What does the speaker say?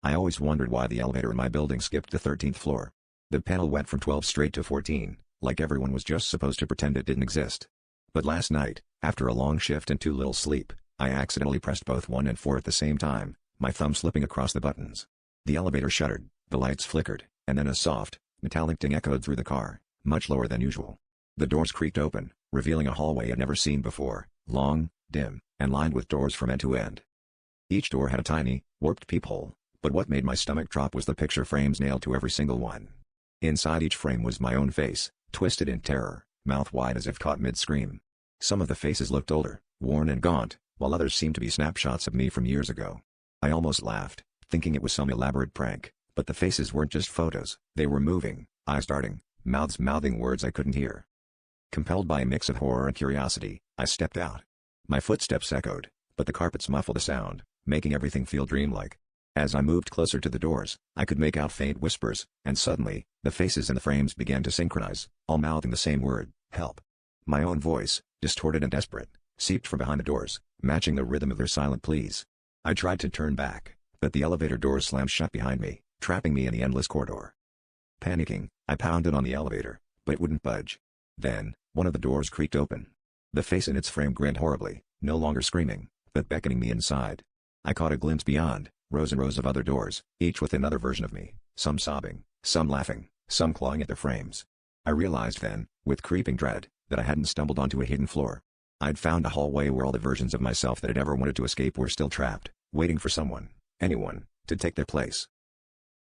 I always wondered why the elevator in my building skipped the 13th floor. The panel went from 12 straight to 14, like everyone was just supposed to pretend it didn't exist. But last night, after a long shift and too little sleep, I accidentally pressed both 1 and 4 at the same time, my thumb slipping across the buttons. The elevator shuddered, the lights flickered, and then a soft, metallic ding echoed through the car, much lower than usual. The doors creaked open, revealing a hallway I'd never seen before, long, dim, and lined with doors from end to end. Each door had a tiny, warped peephole, but what made my stomach drop was the picture frames nailed to every single one. Inside each frame was my own face, twisted in terror, mouth wide as if caught mid-scream. Some of the faces looked older, worn and gaunt, while others seemed to be snapshots of me from years ago. I almost laughed, thinking it was some elaborate prank, but the faces weren't just photos, they were moving, eyes darting, mouths mouthing words I couldn't hear. Compelled by a mix of horror and curiosity, I stepped out. My footsteps echoed, but the carpets muffled the sound, making everything feel dreamlike. As I moved closer to the doors, I could make out faint whispers, and suddenly, the faces in the frames began to synchronize, all mouthing the same word, help. My own voice, distorted and desperate, seeped from behind the doors, matching the rhythm of their silent pleas. I tried to turn back, but the elevator doors slammed shut behind me, trapping me in the endless corridor. Panicking, I pounded on the elevator, but it wouldn't budge. Then, one of the doors creaked open. The face in its frame grinned horribly, no longer screaming, but beckoning me inside. I caught a glimpse beyond, rows and rows of other doors, each with another version of me, some sobbing, some laughing, some clawing at their frames. I realized then, with creeping dread, that I hadn't stumbled onto a hidden floor. I'd found a hallway where all the versions of myself that had ever wanted to escape were still trapped, waiting for someone, anyone, to take their place.